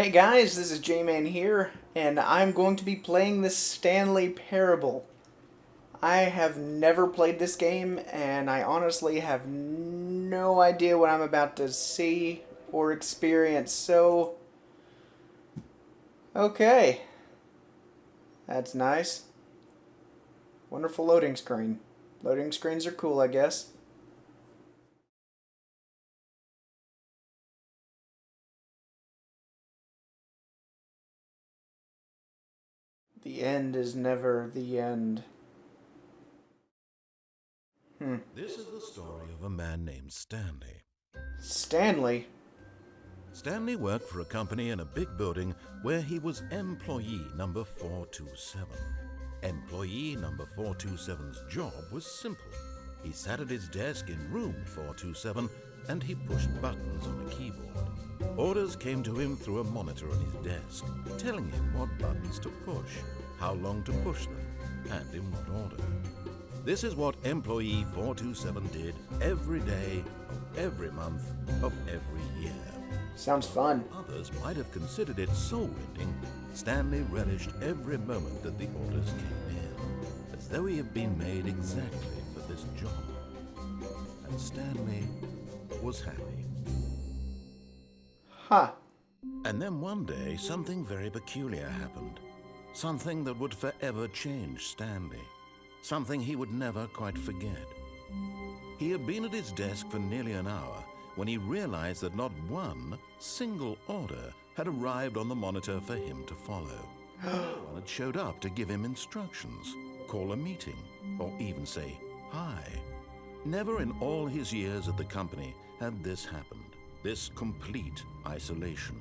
Hey guys, this is Jmann here, and I'm going to be playing the Stanley Parable. I have never played this game, and I honestly have no idea what I'm about to see or experience, so... Okay. That's nice. Wonderful loading screen. Loading screens are cool, I guess. The end is never the end. This is the story of a man named Stanley. Stanley? Stanley worked for a company in a big building where he was employee number 427. Employee number 427's job was simple. He sat at his desk in room 427 and he pushed buttons on a keyboard. Orders came to him through a monitor on his desk, telling him what buttons to push, how long to push them, and in what order. This is what employee 427 did every day of every month of every year. Sounds fun. Others might have considered it soul-rending. Stanley relished every moment that the orders came in, as though he had been made exactly for this job. And Stanley was happy. Huh. And then one day, something very peculiar happened. Something that would forever change Stanley. Something he would never quite forget. He had been at his desk for nearly an hour when he realized that not one single order had arrived on the monitor for him to follow. No one had showed up to give him instructions, call a meeting, or even say hi. Never in all his years at the company had this happened, this complete isolation.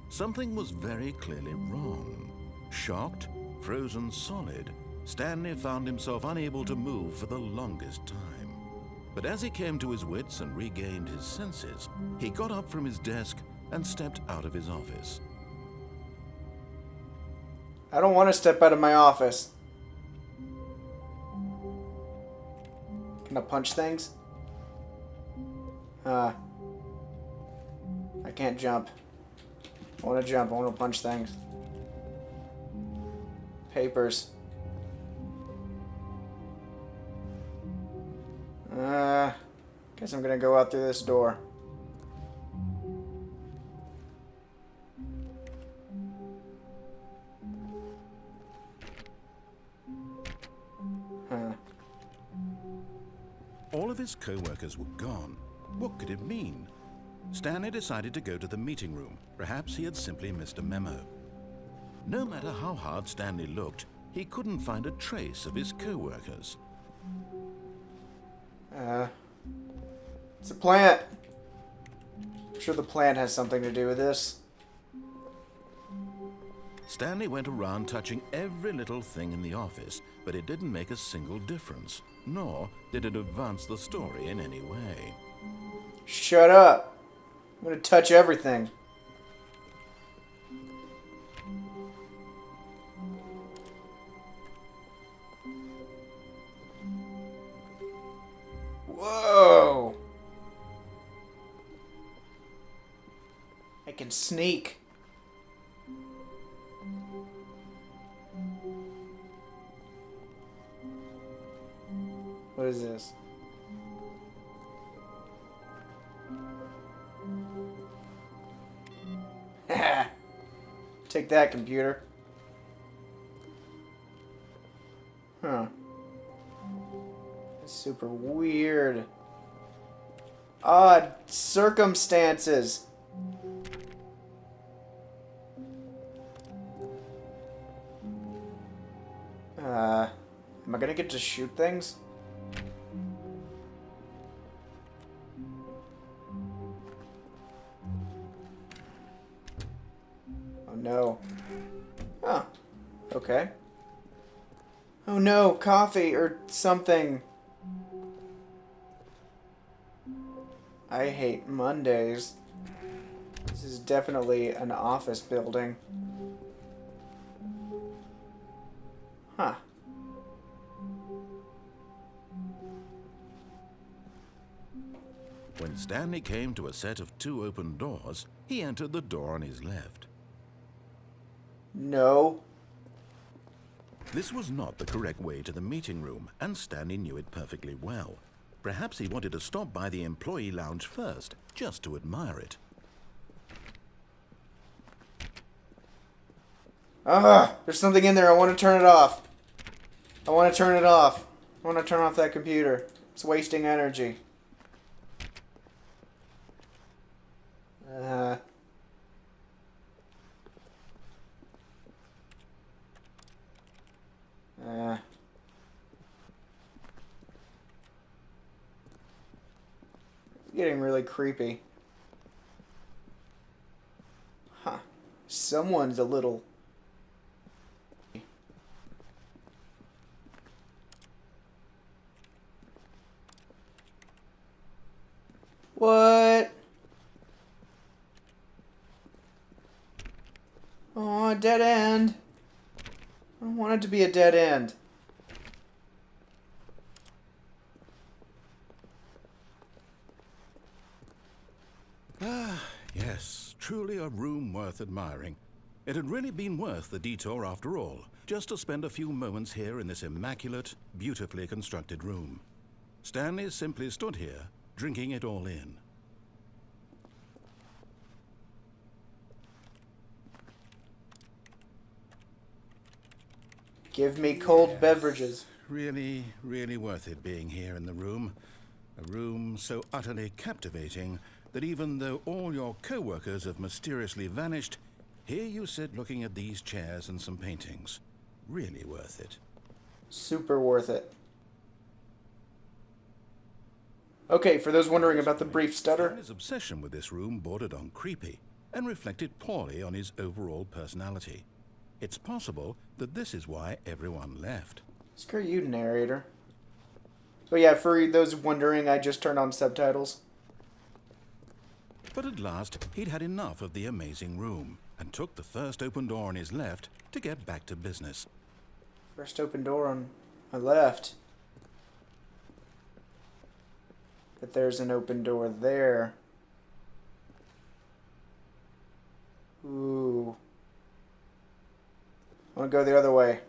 Something was very clearly wrong. Shocked, frozen solid, Stanley found himself unable to move for the longest time. But as he came to his wits and regained his senses, he got up from his desk and stepped out of his office. I don't want to step out of my office. Can I punch things? I can't jump. I want to jump. I want to punch things. Papers. Guess I'm gonna go out through this door. All of his co-workers were gone. What could it mean? Stanley decided to go to the meeting room. Perhaps he had simply missed a memo. No matter how hard Stanley looked, he couldn't find a trace of his co-workers. It's a plant. I'm sure the plant has something to do with this. Stanley went around touching every little thing in the office, but it didn't make a single difference, nor did it advance the story in any way. Shut up. I'm gonna touch everything. Whoa! I can sneak. What is this? Take that, computer. Huh. That's super weird. Odd circumstances. Am I gonna get to shoot things? Oh no. Oh. Okay. Oh no, coffee or something. I hate Mondays. This is definitely an office building. Huh. When Stanley came to a set of 2 open doors, he entered the door on his left. No. This was not the correct way to the meeting room, and Stanley knew it perfectly well. Perhaps he wanted to stop by the employee lounge first, just to admire it. There's something in there. I want to turn it off. I want to turn it off. I want to turn off that computer. It's wasting energy. It's getting really creepy. Huh. Someone's a little... What? Oh, a dead end. I don't want it to be a dead end. Ah, yes, truly a room worth admiring. It had really been worth the detour after all, just to spend a few moments here in this immaculate, beautifully constructed room. Stanley simply stood here, drinking it all in. Give me cold beverages. Really, really worth it being here in the room. A room so utterly captivating that even though all your co-workers have mysteriously vanished, here you sit looking at these chairs and some paintings. Really worth it. Super worth it. Okay, for those wondering about the brief stutter. Stanley's obsession with this room bordered on creepy and reflected poorly on his overall personality. It's possible that this is why everyone left. Screw you, narrator. So yeah, for those wondering, I just turned on subtitles. But at last, he'd had enough of the amazing room and took the first open door on his left to get back to business. First open door on my left. But there's an open door there. Ooh. I want to go the other way.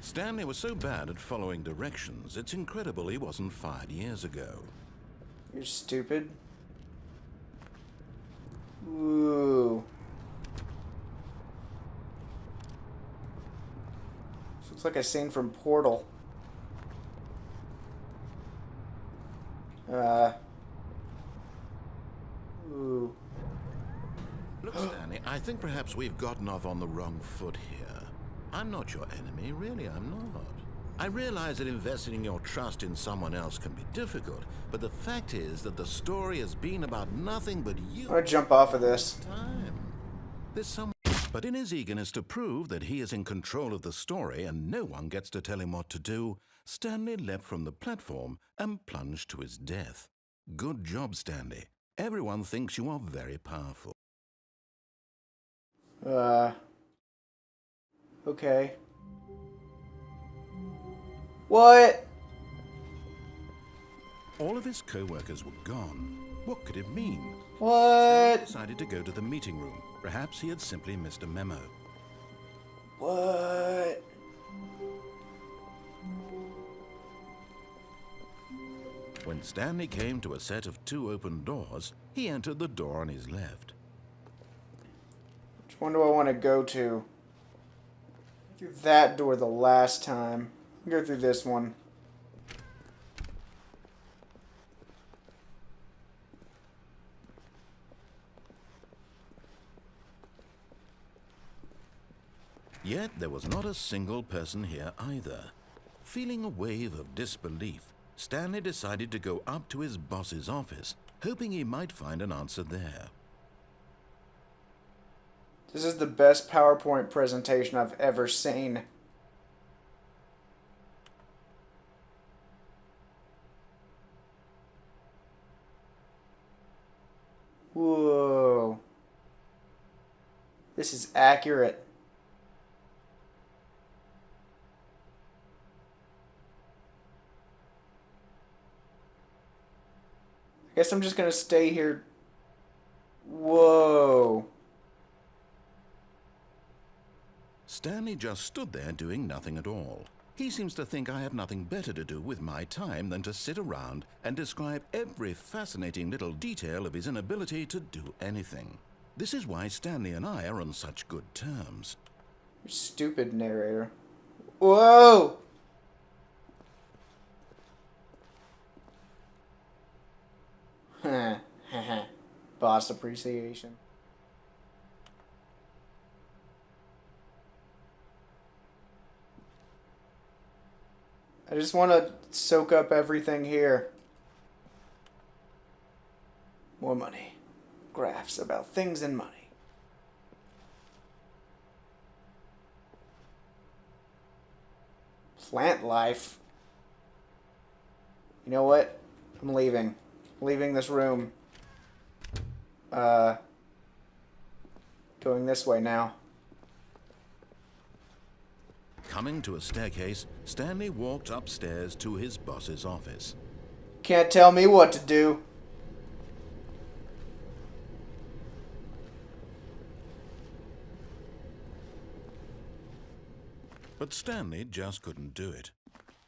Stanley was so bad at following directions, it's incredible he wasn't fired years ago. You're stupid. Ooh. This looks like a scene from Portal. Ooh. Look, Stanley, I think perhaps we've gotten off on the wrong foot here. I'm not your enemy, really, I'm not. I realize that investing your trust in someone else can be difficult, but the fact is that the story has been about nothing but you. I'm gonna jump off of this. There's someone, but in his eagerness to prove that he is in control of the story and no one gets to tell him what to do, Stanley leapt from the platform and plunged to his death. Good job, Stanley. Everyone thinks you are very powerful. Okay. What? All of his co-workers were gone. What could it mean? What? He decided to go to the meeting room. Perhaps he had simply missed a memo. What? When Stanley came to a set of 2 open doors, he entered the door on his left. Which one do I want to go to? Through that door the last time. Go through this one. Yet there was not a single person here either. Feeling a wave of disbelief, Stanley decided to go up to his boss's office, hoping he might find an answer there. This is the best PowerPoint presentation I've ever seen. Whoa. This is accurate. I guess I'm just gonna stay here Whoa. Stanley just stood there doing nothing at all. He seems to think I have nothing better to do with my time than to sit around and describe every fascinating little detail of his inability to do anything. This is why Stanley and I are on such good terms. You stupid narrator. Whoa! Boss appreciation. I just want to soak up everything here. More money. Graphs about things and money. Plant life. You know what? I'm leaving. I'm leaving this room. Going this way now. Coming to a staircase, Stanley walked upstairs to his boss's office. Can't tell me what to do. But Stanley just couldn't do it.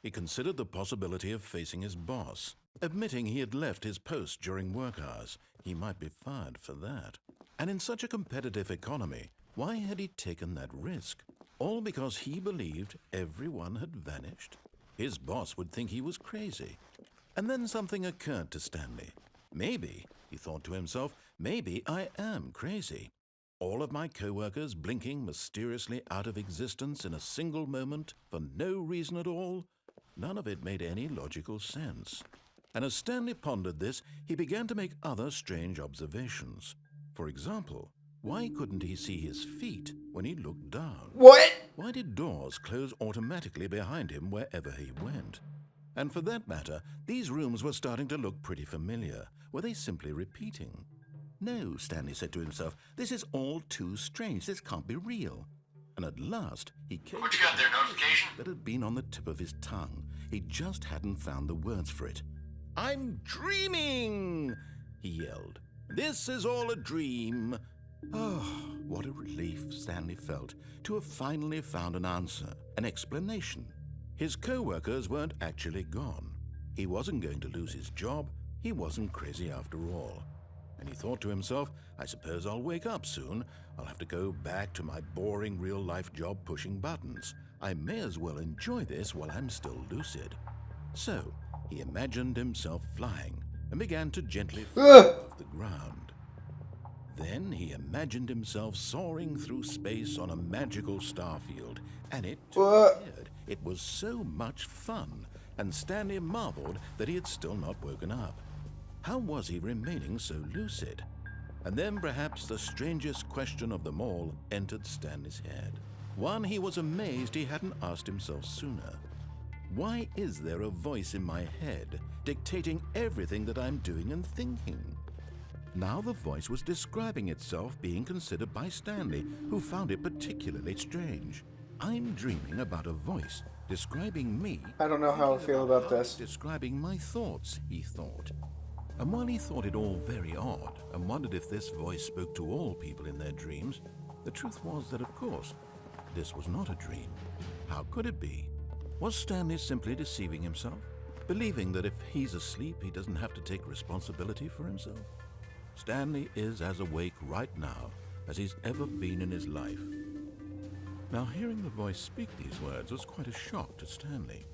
He considered the possibility of facing his boss, admitting he had left his post during work hours. He might be fired for that. And in such a competitive economy, why had he taken that risk? All because he believed everyone had vanished? His boss would think he was crazy. And then something occurred to Stanley. Maybe, he thought to himself, maybe I am crazy. All of my co-workers blinking mysteriously out of existence in a single moment for no reason at all? None of it made any logical sense. And as Stanley pondered this, he began to make other strange observations. For example, why couldn't he see his feet when he looked down? What? Why did doors close automatically behind him wherever he went? And for that matter, these rooms were starting to look pretty familiar. Were they simply repeating? No, Stanley said to himself, this is all too strange. This can't be real. And at last, he came What you got there, notification? that had been on the tip of his tongue. He just hadn't found the words for it. I'm dreaming, he yelled. This is all a dream. Oh, what a relief Stanley felt to have finally found an answer, an explanation. His co-workers weren't actually gone. He wasn't going to lose his job. He wasn't crazy after all. And he thought to himself, I suppose I'll wake up soon. I'll have to go back to my boring real-life job pushing buttons. I may as well enjoy this while I'm still lucid. So, he imagined himself flying and began to gently fall off the ground. Then he imagined himself soaring through space on a magical starfield, and it appeared. It was so much fun, and Stanley marveled that he had still not woken up. How was he remaining so lucid? And then perhaps the strangest question of them all entered Stanley's head. One he was amazed he hadn't asked himself sooner. Why is there a voice in my head dictating everything that I'm doing and thinking? Now the voice was describing itself being considered by Stanley, who found it particularly strange. I'm dreaming about a voice describing me. I don't know how I feel about this. Describing my thoughts, he thought. And while he thought it all very odd and wondered if this voice spoke to all people in their dreams, the truth was that, of course, this was not a dream. How could it be? Was Stanley simply deceiving himself, believing that if he's asleep, he doesn't have to take responsibility for himself? Stanley is as awake right now as he's ever been in his life. Now, hearing the voice speak these words was quite a shock to Stanley.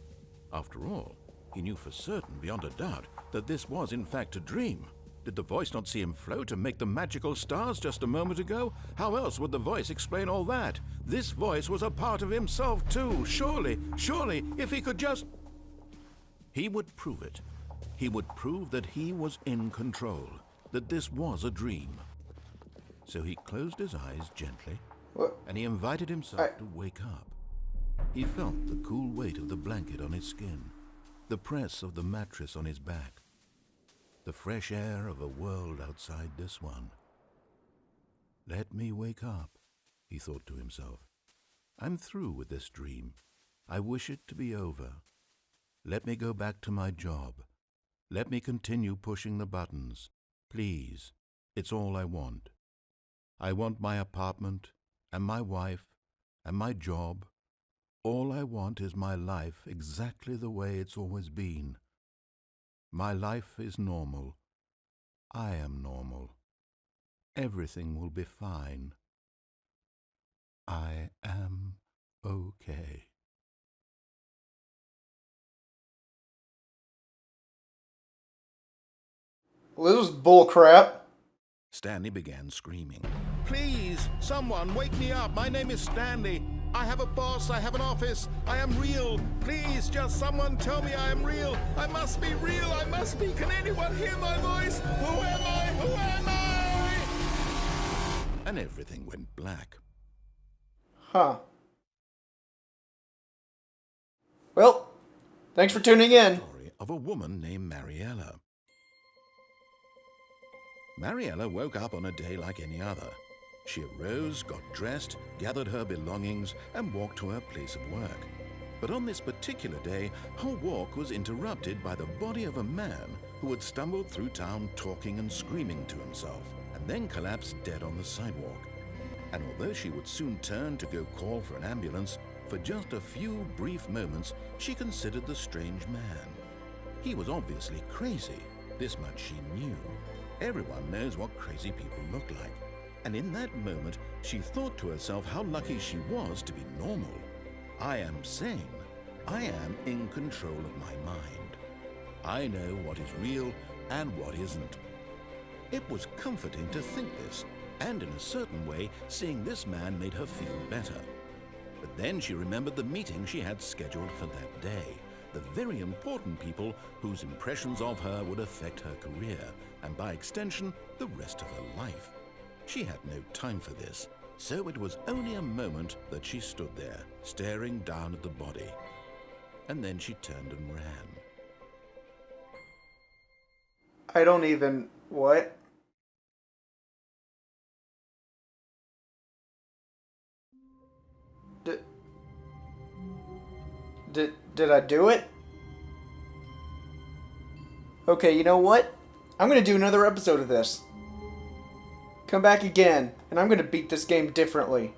After all, he knew for certain, beyond a doubt, that this was in fact a dream. Did the voice not see him float and make the magical stars just a moment ago? How else would the voice explain all that? This voice was a part of himself too. Surely, if he could just... He would prove it. He would prove that he was in control, that this was a dream. So he closed his eyes gently, and he invited himself to wake up. He felt the cool weight of the blanket on his skin, the press of the mattress on his back, the fresh air of a world outside this one. Let me wake up, he thought to himself. I'm through with this dream. I wish it to be over. Let me go back to my job. Let me continue pushing the buttons. Please, it's all I want. I want my apartment, and my wife, and my job. All I want is my life exactly the way it's always been. My life is normal. I am normal. Everything will be fine. I am okay. Well, this was bullcrap. Stanley began screaming. Please, someone, wake me up. My name is Stanley. I have a boss. I have an office. I am real. Please, just someone tell me I am real. I must be real. I must be. Can anyone hear my voice? Who am I? Who am I? And everything went black. Huh. Well, thanks for tuning in. Story of a woman named Mariella. Mariella woke up on a day like any other. She arose, got dressed, gathered her belongings, and walked to her place of work. But on this particular day, her walk was interrupted by the body of a man who had stumbled through town talking and screaming to himself, and then collapsed dead on the sidewalk. And although she would soon turn to go call for an ambulance, for just a few brief moments she considered the strange man. He was obviously crazy. This much she knew. Everyone knows what crazy people look like. And in that moment, she thought to herself how lucky she was to be normal. I am sane. I am in control of my mind. I know what is real and what isn't. It was comforting to think this, and in a certain way, seeing this man made her feel better. But then she remembered the meeting she had scheduled for that day. The very important people whose impressions of her would affect her career, and by extension, the rest of her life. She had no time for this, so it was only a moment that she stood there, staring down at the body. And then she turned and ran. I don't even... What? Did I do it? Okay, you know what? I'm gonna do another episode of this. Come back again, and I'm gonna beat this game differently.